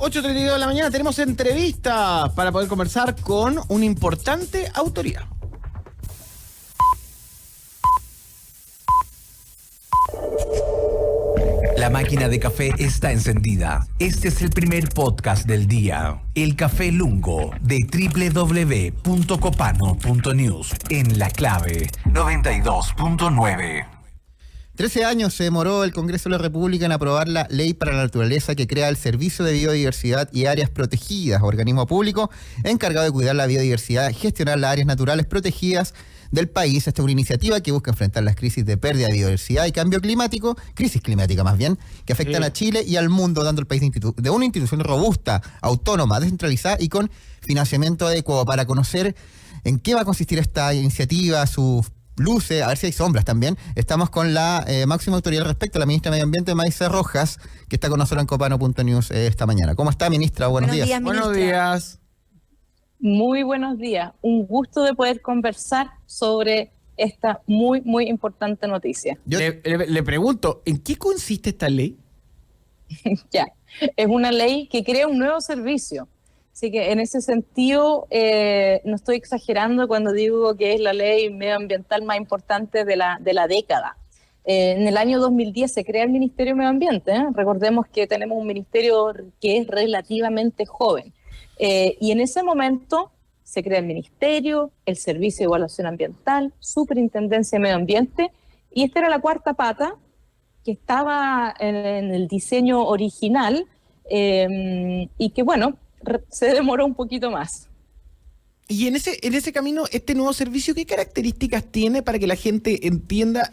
8:32 de la mañana tenemos entrevistas para poder conversar con una importante autoridad. La máquina de café está encendida. Este es el primer podcast del día. El Café Lungo de www.copano.news en La Clave 92.9. 13 años se demoró el Congreso de la República en aprobar la Ley para la Naturaleza que crea el Servicio de Biodiversidad y Áreas Protegidas, organismo público encargado de cuidar la biodiversidad y gestionar las áreas naturales protegidas del país. Esta es una iniciativa que busca enfrentar las crisis de pérdida de biodiversidad y cambio climático, crisis climática más bien, que afectan a Chile y al mundo, dando al país de una institución robusta, autónoma, descentralizada y con financiamiento adecuado. Para conocer en qué va a consistir esta iniciativa, sus luces, a ver si hay sombras también. Estamos con la máxima autoridad al respecto, la ministra de Medio Ambiente, Maisa Rojas, que está con nosotros en Copano.news esta mañana. ¿Cómo está, ministra? Buenos días. Buenos días. Muy buenos días. Un gusto de poder conversar sobre esta muy, muy importante noticia. Le pregunto, ¿en qué consiste esta ley? Ya, es una ley que crea un nuevo servicio. Así que en ese sentido, no estoy exagerando cuando digo que es la ley medioambiental más importante de la década. En el año 2010 se crea el Ministerio de Medio Ambiente. Recordemos que tenemos un ministerio que es relativamente joven. Y en ese momento se crea el Ministerio, el Servicio de Evaluación Ambiental, Superintendencia de Medio Ambiente, y esta era la cuarta pata que estaba en el diseño original y que, bueno, se demoró un poquito más. Y en ese camino, este nuevo servicio, ¿qué características tiene para que la gente entienda?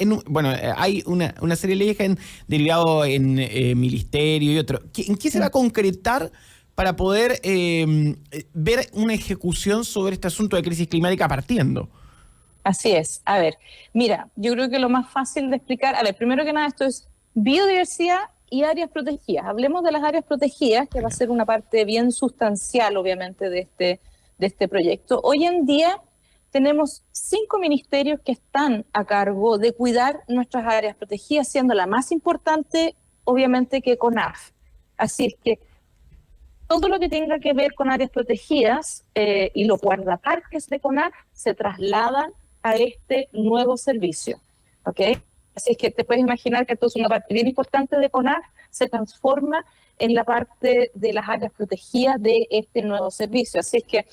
Hay una serie de leyes que han derivado en ministerio y otro. ¿En qué se va a concretar para poder ver una ejecución sobre este asunto de crisis climática partiendo? Así es. A ver, mira, yo creo que lo más fácil de explicar, primero que nada, esto es biodiversidad y áreas protegidas. Hablemos de las áreas protegidas, que va a ser una parte bien sustancial, obviamente, de este proyecto. Hoy en día tenemos 5 ministerios que están a cargo de cuidar nuestras áreas protegidas, siendo la más importante, obviamente, que CONAF. Así es que todo lo que tenga que ver con áreas protegidas y los guardaparques de CONAF se trasladan a este nuevo servicio, ¿ok? Así es que te puedes imaginar que esto es una parte bien importante de CONAF, se transforma en la parte de las áreas protegidas de este nuevo servicio. Así es que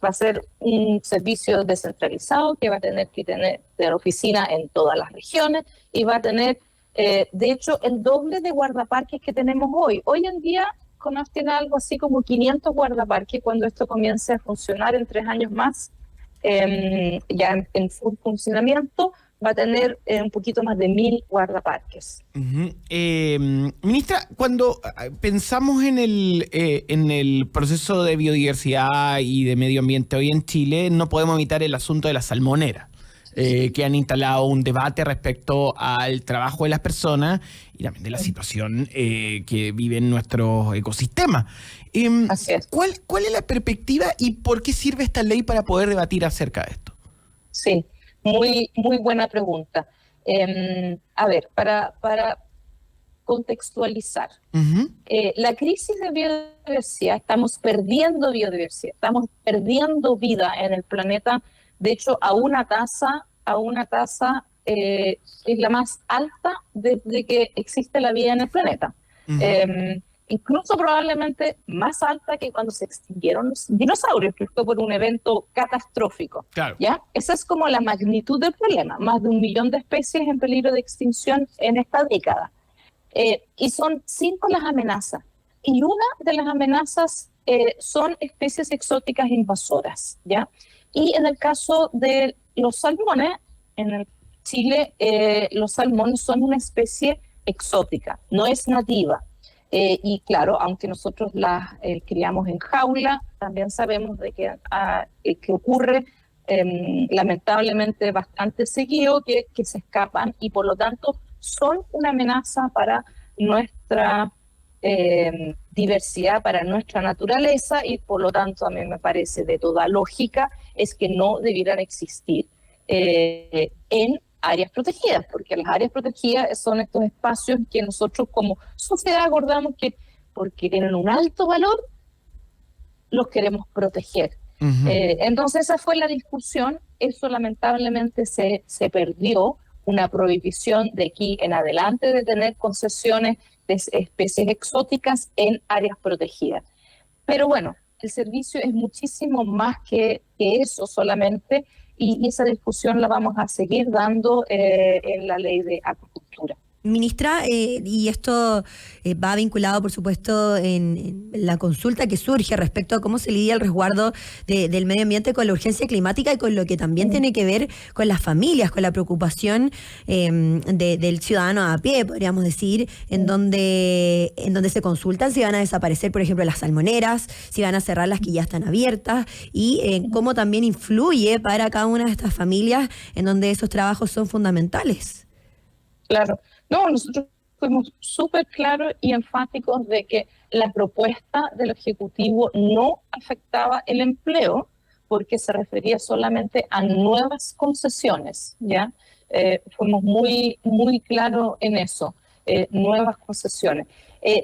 va a ser un servicio descentralizado que va a tener que tener oficina en todas las regiones y va a tener, de hecho, el doble de guardaparques que tenemos hoy. Hoy en día, CONAF tiene algo así como 500 guardaparques. Cuando esto comience a funcionar en 3 años más, ya en full funcionamiento, va a tener un poquito más de 1.000 guardaparques. Uh-huh. Ministra, cuando pensamos en el proceso de biodiversidad y de medio ambiente hoy en Chile, no podemos evitar el asunto de la salmonera, que han instalado un debate respecto al trabajo de las personas y también de la situación que viven nuestros ecosistemas. Así es. ¿Cuál es la perspectiva y por qué sirve esta ley para poder debatir acerca de esto? Sí. Muy, muy buena pregunta. A ver, para contextualizar, la crisis de biodiversidad, estamos perdiendo biodiversidad, estamos perdiendo vida en el planeta. De hecho, a una tasa es la más alta desde que existe la vida en el planeta. Incluso probablemente más alta que cuando se extinguieron los dinosaurios, que fue por un evento catastrófico. Claro. ¿Ya? Esa es como la magnitud del problema, más de 1 millón de especies en peligro de extinción en esta década. Y son 5 las amenazas. Y una de las amenazas son especies exóticas invasoras, ¿ya? Y en el caso de los salmones, en Chile, los salmones son una especie exótica, no es nativa. Y claro, aunque nosotros las criamos en jaula, también sabemos de que ocurre lamentablemente bastante seguido que se escapan y por lo tanto son una amenaza para nuestra diversidad, para nuestra naturaleza y por lo tanto a mí me parece de toda lógica es que no debieran existir en áreas protegidas, porque las áreas protegidas son estos espacios que nosotros como sociedad acordamos que porque tienen un alto valor, los queremos proteger. Entonces esa fue la discusión. Eso lamentablemente se perdió, una prohibición de aquí en adelante de tener concesiones de especies exóticas en áreas protegidas. Pero bueno, el servicio es muchísimo más que eso solamente, y esa discusión la vamos a seguir dando en la ley de acuicultura. Ministra, y esto va vinculado, por supuesto, en la consulta que surge respecto a cómo se lidia el resguardo del medio ambiente con la urgencia climática y con lo que también tiene que ver con las familias, con la preocupación del ciudadano a pie, podríamos decir, en donde se consultan si van a desaparecer, por ejemplo, las salmoneras, si van a cerrar las que ya están abiertas, y cómo también influye para cada una de estas familias en donde esos trabajos son fundamentales. Claro. No, nosotros fuimos súper claros y enfáticos de que la propuesta del Ejecutivo no afectaba el empleo porque se refería solamente a nuevas concesiones, ¿ya? Fuimos muy claros en eso, nuevas concesiones.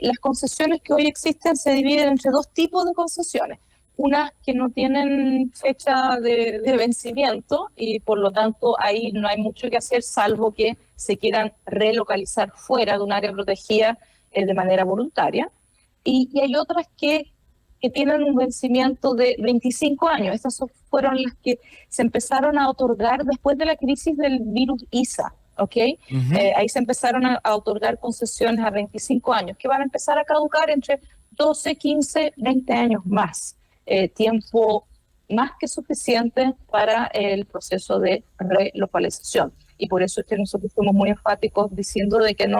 Las concesiones que hoy existen se dividen entre dos tipos de concesiones. Unas que no tienen fecha de vencimiento y por lo tanto ahí no hay mucho que hacer salvo que se quieran relocalizar fuera de un área protegida de manera voluntaria. Y hay otras que tienen un vencimiento de 25 años. Estas fueron las que se empezaron a otorgar después de la crisis del virus ISA. ¿Okay? Ahí se empezaron a otorgar concesiones a 25 años que van a empezar a caducar entre 12, 15, 20 años más. Tiempo más que suficiente para el proceso de relocalización. Y por eso es que nosotros fuimos muy enfáticos diciendo de que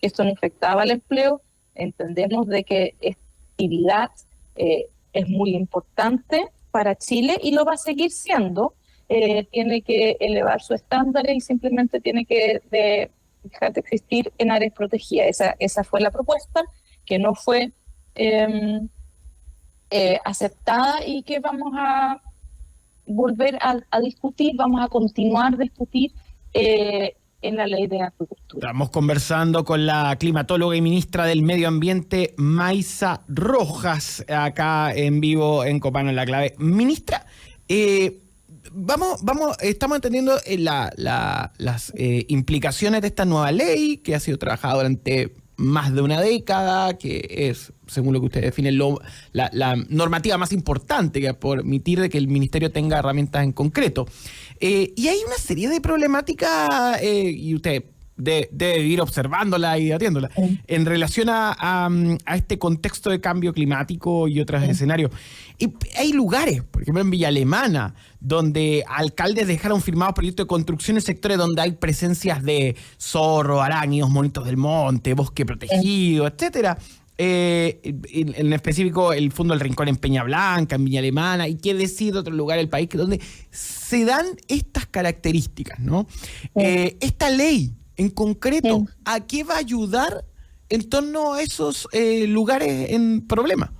esto no afectaba al empleo. Entendemos de que esta actividad es muy importante para Chile y lo va a seguir siendo. Tiene que elevar su estándar y simplemente tiene que dejar de existir en áreas protegidas. Esa fue la propuesta, que no fue aceptada y que vamos a volver a discutir, vamos a continuar a discutir en la ley de acuicultura. Estamos conversando con la climatóloga y ministra del Medio Ambiente, Maisa Rojas, acá en vivo en Copano en la Clave. Ministra, estamos entendiendo las implicaciones de esta nueva ley que ha sido trabajada durante más de una década, que es, según lo que usted define, la normativa más importante que va a permitir de que el ministerio tenga herramientas en concreto. Y hay una serie de problemáticas, y usted debe ir observándola y debatiéndola, en relación a este contexto de cambio climático y otros escenarios. Y hay lugares, por ejemplo en Villa Alemana, donde alcaldes dejaron firmados proyectos de construcción en sectores donde hay presencias de zorro, arácnidos, monitos del monte, bosque protegido, etcétera. En específico el Fondo del Rincón en Peña Blanca, en Villa Alemana, y qué decir de otro lugar del país donde se dan estas características, ¿no? Esta ley en concreto, ¿a qué va a ayudar en torno a esos lugares en problema?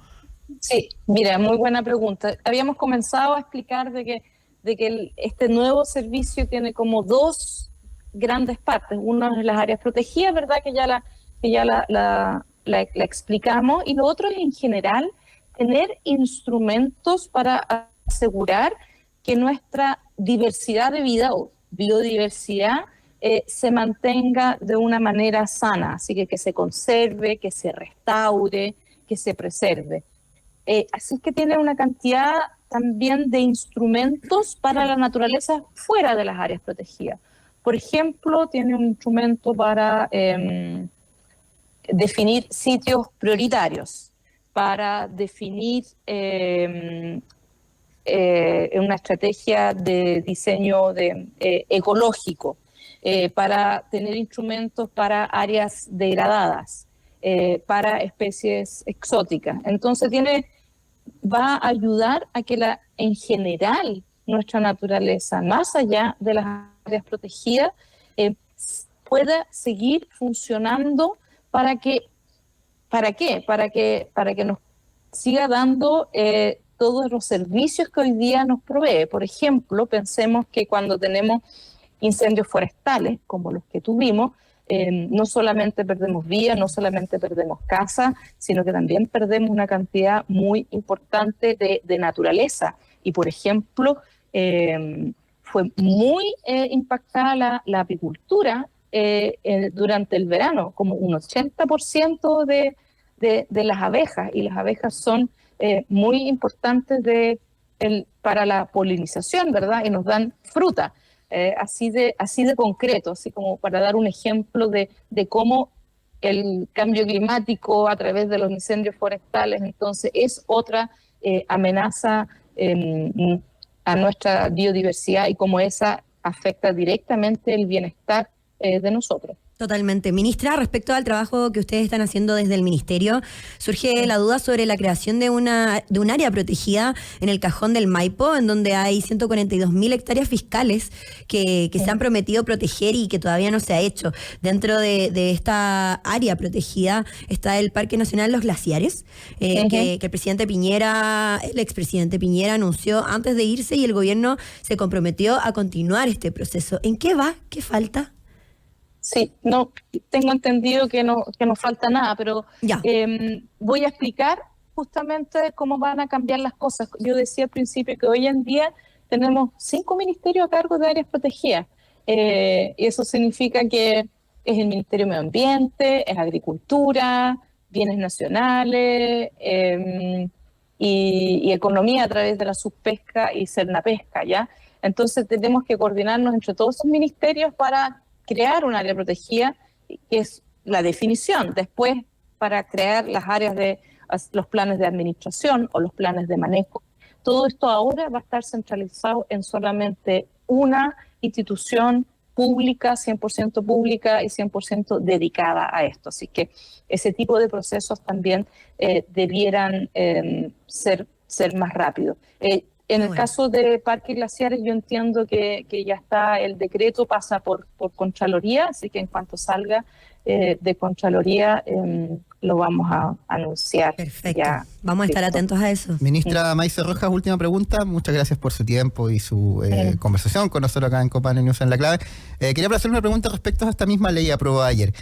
Sí, mira, muy buena pregunta. Habíamos comenzado a explicar de que este nuevo servicio tiene como dos grandes partes. Una es las áreas protegidas, ¿verdad? Que ya la explicamos. Y lo otro es, en general, tener instrumentos para asegurar que nuestra diversidad de vida o biodiversidad se mantenga de una manera sana. Así que se conserve, que se restaure, que se preserve. Así que tiene una cantidad también de instrumentos para la naturaleza fuera de las áreas protegidas. Por ejemplo, tiene un instrumento para definir sitios prioritarios, para definir una estrategia de diseño ecológico, para tener instrumentos para áreas degradadas, para especies exóticas. Entonces va a ayudar a que en general nuestra naturaleza, más allá de las áreas protegidas, pueda seguir funcionando para que nos siga dando todos los servicios que hoy día nos provee. Por ejemplo, pensemos que cuando tenemos incendios forestales, como los que tuvimos, no solamente perdemos vida, no solamente perdemos casa, sino que también perdemos una cantidad muy importante de naturaleza. Y, por ejemplo, fue muy impactada la apicultura durante el verano, como un 80% de las abejas, y las abejas son muy importantes para la polinización, ¿verdad? Y nos dan fruta. Así de concreto, así como para dar un ejemplo de cómo el cambio climático a través de los incendios forestales entonces es otra amenaza a nuestra biodiversidad y cómo esa afecta directamente el bienestar de nosotros. Totalmente. Ministra, respecto al trabajo que ustedes están haciendo desde el Ministerio, surge la duda sobre la creación de un área protegida en el Cajón del Maipo, en donde hay 142.000 hectáreas fiscales que se han prometido proteger y que todavía no se ha hecho. Dentro de esta área protegida está el Parque Nacional Los Glaciares, que el presidente Piñera, el expresidente Piñera anunció antes de irse, y el gobierno se comprometió a continuar este proceso. ¿En qué va? ¿Qué falta? Sí, no tengo entendido que no falta nada, pero voy a explicar justamente cómo van a cambiar las cosas. Yo decía al principio que hoy en día tenemos 5 ministerios a cargo de áreas protegidas. Y eso significa que es el Ministerio de Medio Ambiente, es Agricultura, Bienes Nacionales y Economía a través de la Subpesca y Cernapesca, ¿ya? Entonces tenemos que coordinarnos entre todos esos ministerios para crear un área protegida, que es la definición. Después, para crear las áreas de los planes de administración o los planes de manejo. Todo esto ahora va a estar centralizado en solamente una institución pública, 100% pública y 100% dedicada a esto. Así que ese tipo de procesos también debieran ser más rápidos. En el caso de Parques Glaciares, yo entiendo que ya está el decreto, pasa por Contraloría, así que en cuanto salga de Contraloría lo vamos a anunciar. Perfecto. Ya. Vamos a estar atentos a eso. Ministra Maíz Rojas, última pregunta. Muchas gracias por su tiempo y su conversación con nosotros acá en Copano News en La Clave. Quería hacer una pregunta respecto a esta misma ley aprobada ayer.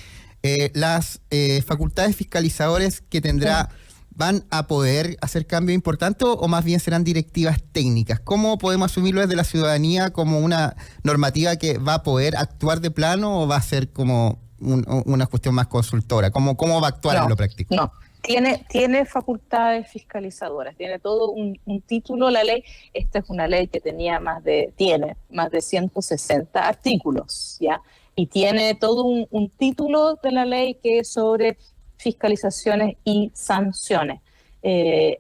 Las facultades fiscalizadoras que tendrá... ¿Van a poder hacer cambios importantes o más bien serán directivas técnicas? ¿Cómo podemos asumirlo desde la ciudadanía como una normativa que va a poder actuar de plano o va a ser como una cuestión más consultora? ¿Cómo va a actuar en lo práctico? No, tiene facultades fiscalizadoras, tiene todo un título la ley. Esta es una ley que tiene más de 160 artículos, ¿ya? Y tiene todo un título de la ley que es sobre fiscalizaciones y sanciones.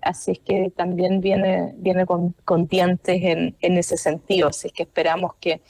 Así es que también viene con dientes en ese sentido. Así es que esperamos que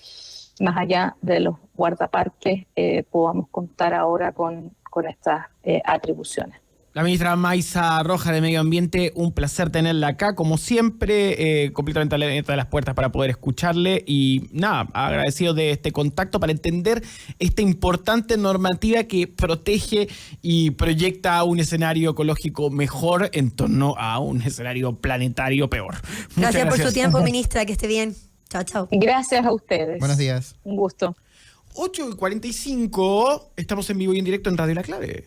más allá de los guardaparques podamos contar ahora con estas atribuciones. La ministra Maísa Rojas de Medio Ambiente, un placer tenerla acá, como siempre, completamente abierta de las puertas para poder escucharle y nada, agradecido de este contacto para entender esta importante normativa que protege y proyecta un escenario ecológico mejor en torno a un escenario planetario peor. Gracias por su tiempo, ministra, que esté bien. Chao, chao. Gracias a ustedes. Buenos días. Un gusto. 8:45, estamos en vivo y en directo en Radio La Clave.